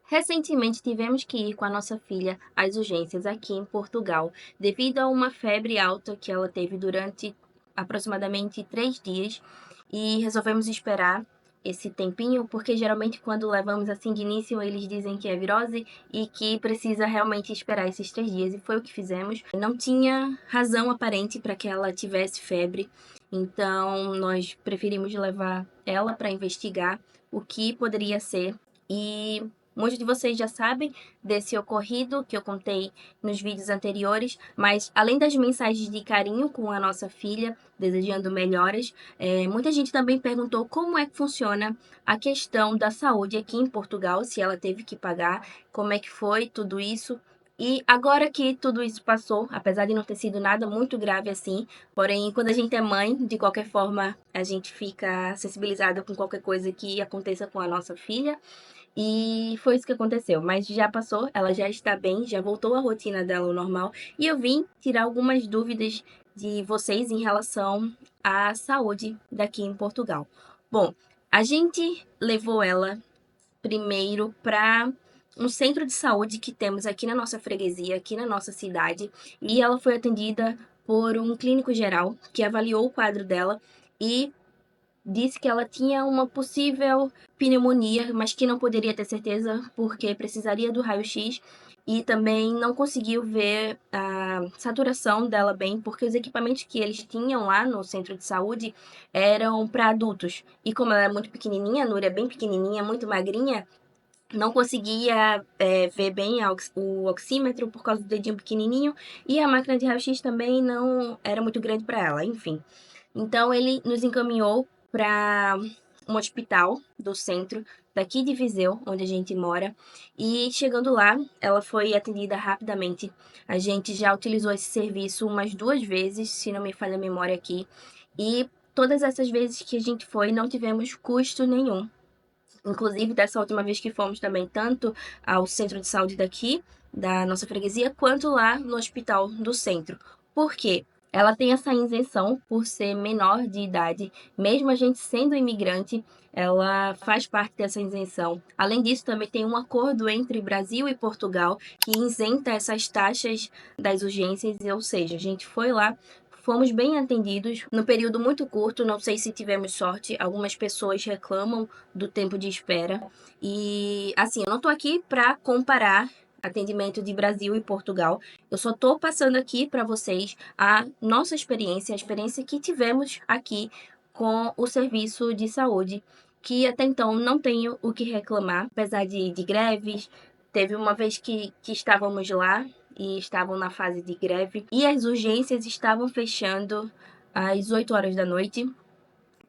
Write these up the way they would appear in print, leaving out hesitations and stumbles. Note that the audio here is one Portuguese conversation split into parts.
Recentemente tivemos que ir com a nossa filha às urgências aqui em Portugal, devido a uma febre alta que ela teve durante aproximadamente 3 dias e resolvemos esperar esse tempinho, porque geralmente quando levamos assim de início eles dizem que é virose e que precisa realmente esperar esses 3 dias, e foi o que fizemos. Não tinha razão aparente para que ela tivesse febre, então nós preferimos levar ela para investigar o que poderia ser. E muitos de vocês já sabem desse ocorrido que eu contei nos vídeos anteriores, mas além das mensagens de carinho com a nossa filha, desejando melhoras, muita gente também perguntou como é que funciona a questão da saúde aqui em Portugal, se ela teve que pagar, como é que foi tudo isso. E agora que tudo isso passou, apesar de não ter sido nada muito grave assim, porém, quando a gente é mãe, de qualquer forma, a gente fica sensibilizada com qualquer coisa que aconteça com a nossa filha. E foi isso que aconteceu, mas já passou, ela já está bem, já voltou à rotina dela ao normal. E eu vim tirar algumas dúvidas de vocês em relação à saúde daqui em Portugal. Bom, a gente levou ela primeiro para um centro de saúde que temos aqui na nossa freguesia, aqui na nossa cidade, e ela foi atendida por um clínico geral que avaliou o quadro dela e disse que ela tinha uma possível pneumonia, mas que não poderia ter certeza porque precisaria do raio-x, e também não conseguiu ver a saturação dela bem, porque os equipamentos que eles tinham lá no centro de saúde eram para adultos. E como ela é muito pequenininha, a Núria é bem pequenininha, muito magrinha, não conseguia ver bem o oxímetro por causa do dedinho pequenininho, e a máquina de raio-x também não era muito grande para ela, enfim. Então ele nos encaminhou para um hospital do centro daqui de Viseu, onde a gente mora. E chegando lá, ela foi atendida rapidamente. A gente já utilizou esse serviço umas 2 vezes, se não me falha a memória aqui. E todas essas vezes que a gente foi, não tivemos custo nenhum. Inclusive, dessa última vez que fomos também, tanto ao centro de saúde daqui, da nossa freguesia, quanto lá no hospital do centro. Por quê? Ela tem essa isenção por ser menor de idade, mesmo a gente sendo imigrante, ela faz parte dessa isenção. Além disso, também tem um acordo entre Brasil e Portugal que isenta essas taxas das urgências, ou seja, a gente foi lá. Fomos bem atendidos no período muito curto, não sei se tivemos sorte, algumas pessoas reclamam do tempo de espera. E assim, eu não estou aqui para comparar atendimento de Brasil e Portugal. Eu só estou passando aqui para vocês a nossa experiência, a experiência que tivemos aqui com o serviço de saúde, que até então não tenho o que reclamar, apesar de greves. Teve uma vez que estávamos lá e estavam na fase de greve e as urgências estavam fechando às 8 horas da noite,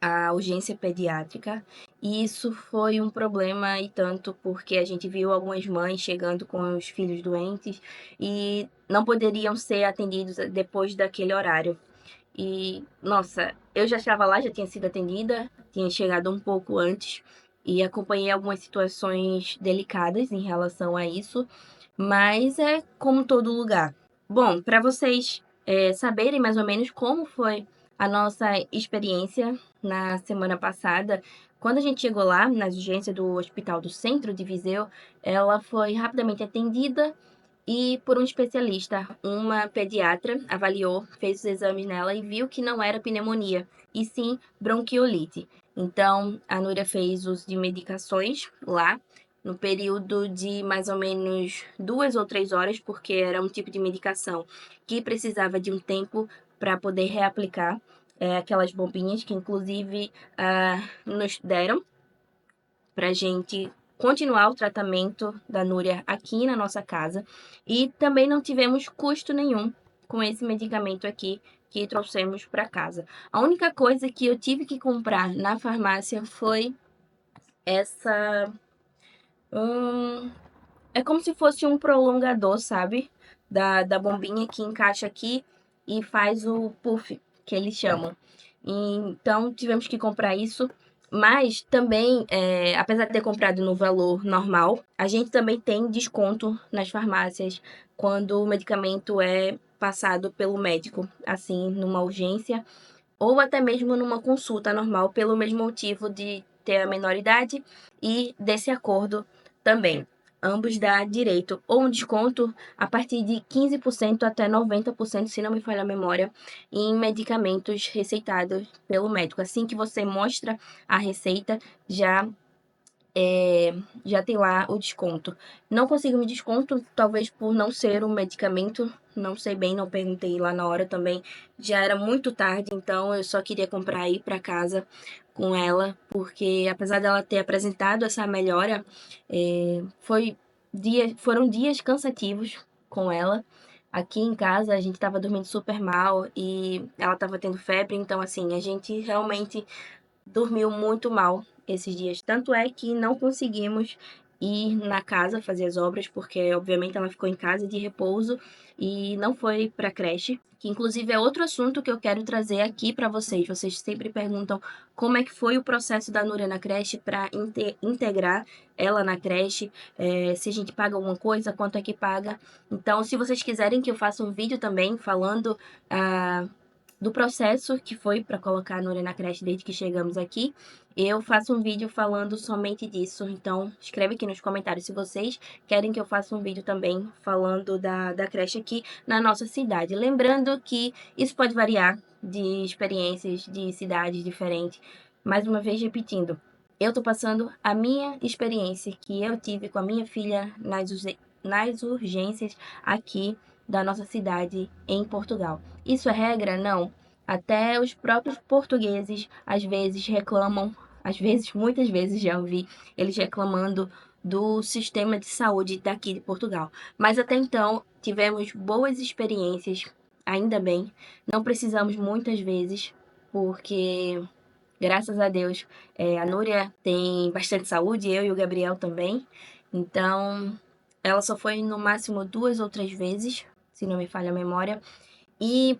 a urgência pediátrica, e isso foi um problema e tanto, porque a gente viu algumas mães chegando com os filhos doentes e não poderiam ser atendidos depois daquele horário. E, nossa, eu já estava lá, já tinha sido atendida, tinha chegado um pouco antes e acompanhei algumas situações delicadas em relação a isso, mas é como todo lugar. Bom, para vocês saberem mais ou menos como foi a nossa experiência na semana passada, quando a gente chegou lá, nas urgências do Hospital do Centro de Viseu, ela foi rapidamente atendida e por um especialista. Uma pediatra avaliou, fez os exames nela e viu que não era pneumonia, e sim bronquiolite. Então, a Núria fez uso de medicações lá, no período de mais ou menos 2 ou 3 horas, porque era um tipo de medicação que precisava de um tempo para poder reaplicar aquelas bombinhas que, inclusive, nos deram para gente continuar o tratamento da Núria aqui na nossa casa. E também não tivemos custo nenhum com esse medicamento aqui que trouxemos para casa. A única coisa que eu tive que comprar na farmácia foi essa. É como se fosse um prolongador, sabe? Da bombinha que encaixa aqui e faz o puff, que eles chamam. Então, tivemos que comprar isso. Mas também, apesar de ter comprado no valor normal, a gente também tem desconto nas farmácias quando o medicamento é passado pelo médico, assim, numa urgência, ou até mesmo numa consulta normal, pelo mesmo motivo de ter a menor idade e desse acordo também. ambos dá direito ou um desconto a partir de 15% até 90%, se não me falha a memória, em medicamentos receitados pelo médico. Assim que você mostra a receita, já tem lá o desconto. Não consigo me desconto, talvez por não ser um medicamento, não sei bem, não perguntei lá na hora também. Já era muito tarde, então eu só queria comprar e ir para casa com ela, porque apesar dela ter apresentado essa melhora, foram dias cansativos com ela. Aqui em casa a gente estava dormindo super mal e ela estava tendo febre, então assim, a gente realmente dormiu muito mal esses dias. Tanto é que não conseguimos ir na casa fazer as obras, porque obviamente ela ficou em casa de repouso e não foi para creche, que inclusive é outro assunto que eu quero trazer aqui para vocês. Vocês sempre perguntam como é que foi o processo da Núria na creche para integrar ela na creche, se a gente paga alguma coisa, quanto é que paga. Então, se vocês quiserem que eu faça um vídeo também falando do processo que foi para colocar a Núria na creche desde que chegamos aqui, eu faço um vídeo falando somente disso. Então, escreve aqui nos comentários se vocês querem que eu faça um vídeo também falando da creche aqui na nossa cidade. Lembrando que isso pode variar de experiências, de cidades diferentes. Mais uma vez repetindo, eu tô passando a minha experiência que eu tive com a minha filha nas urgências aqui da nossa cidade em Portugal. Isso é regra? Não. Até os próprios portugueses às vezes reclamam, às vezes, muitas vezes já ouvi eles reclamando do sistema de saúde daqui de Portugal. Mas até então tivemos boas experiências, ainda bem. Não precisamos muitas vezes, porque graças a Deus a Núria tem bastante saúde, eu e o Gabriel também. Então ela só foi no máximo 2 ou 3 vezes, se não me falha a memória. E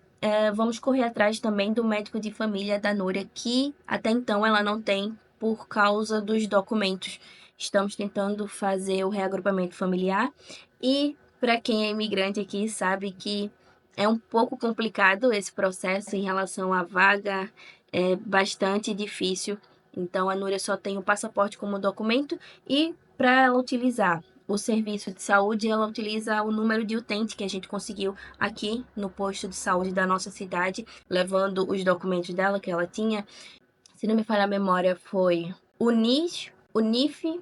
vamos correr atrás também do médico de família da Núria, que até então ela não tem por causa dos documentos. Estamos tentando fazer o reagrupamento familiar e para quem é imigrante aqui sabe que é um pouco complicado esse processo em relação à vaga, é bastante difícil. Então a Núria só tem o passaporte como documento e para ela utilizar o serviço de saúde, ela utiliza o número de utente que a gente conseguiu aqui no posto de saúde da nossa cidade, levando os documentos dela que ela tinha. Se não me falha a memória, foi o NIS, o NIF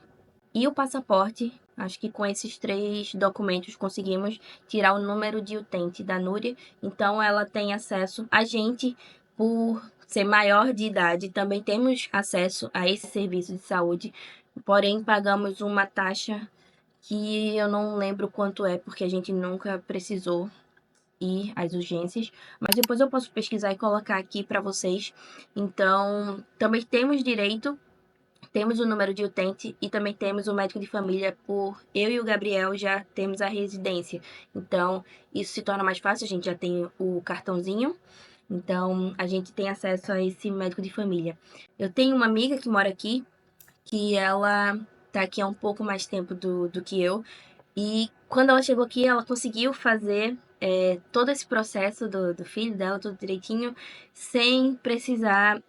e o passaporte. Acho que com esses 3 documentos conseguimos tirar o número de utente da Núria. Então ela tem acesso a gente por ser maior de idade. Também temos acesso a esse serviço de saúde, porém pagamos uma taxa que eu não lembro quanto é, porque a gente nunca precisou ir às urgências, mas depois eu posso pesquisar e colocar aqui para vocês. Então, também temos direito, temos o número de utente e também temos o médico de família por eu e o Gabriel já temos a residência. Então, isso se torna mais fácil, a gente já tem o cartãozinho. Então, a gente tem acesso a esse médico de família. Eu tenho uma amiga que mora aqui, que ela tá aqui há um pouco mais tempo do que eu. E quando ela chegou aqui, ela conseguiu fazer todo esse processo do filho dela, tudo direitinho, sem precisar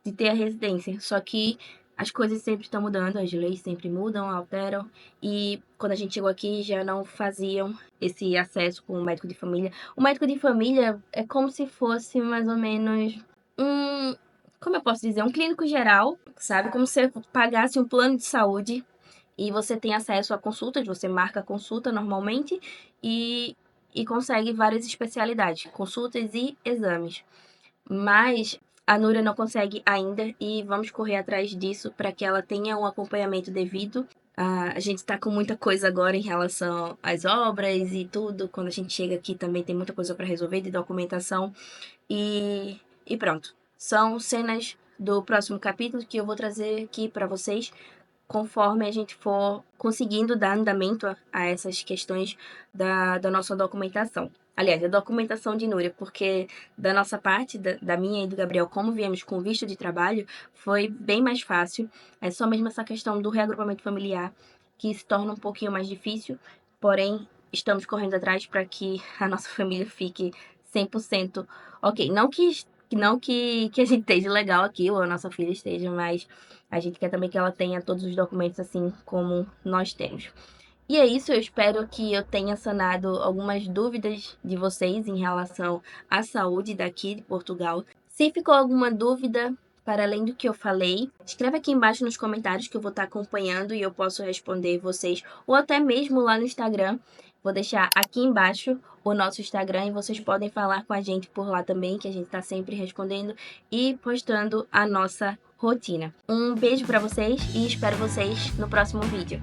de ter a residência. Só que as coisas sempre estão mudando, as leis sempre mudam, alteram. E quando a gente chegou aqui, já não faziam esse acesso com o médico de família. O médico de família é como se fosse mais ou menos um, como eu posso dizer, um clínico geral, sabe? Como se você pagasse um plano de saúde e você tem acesso a consultas, você marca a consulta normalmente e, e consegue várias especialidades, consultas e exames. Mas a Núria não consegue ainda e vamos correr atrás disso para que ela tenha um acompanhamento devido. A gente está com muita coisa agora em relação às obras e tudo. Quando a gente chega aqui também tem muita coisa para resolver de documentação. E pronto. São cenas do próximo capítulo que eu vou trazer aqui para vocês conforme a gente for conseguindo dar andamento a essas questões da nossa documentação. Aliás, da documentação de Núria, porque da nossa parte, da minha e do Gabriel, como viemos com visto de trabalho, foi bem mais fácil. É só mesmo essa questão do reagrupamento familiar que se torna um pouquinho mais difícil, porém, estamos correndo atrás para que a nossa família fique 100% ok. Não Que não que a gente esteja legal aqui, ou a nossa filha esteja, mas a gente quer também que ela tenha todos os documentos assim como nós temos. E é isso, eu espero que eu tenha sanado algumas dúvidas de vocês em relação à saúde daqui de Portugal. Se ficou alguma dúvida para além do que eu falei, escreve aqui embaixo nos comentários que eu vou estar acompanhando e eu posso responder vocês, ou até mesmo lá no Instagram. Vou deixar aqui embaixo o nosso Instagram e vocês podem falar com a gente por lá também, que a gente está sempre respondendo e postando a nossa rotina. Um beijo para vocês e espero vocês no próximo vídeo.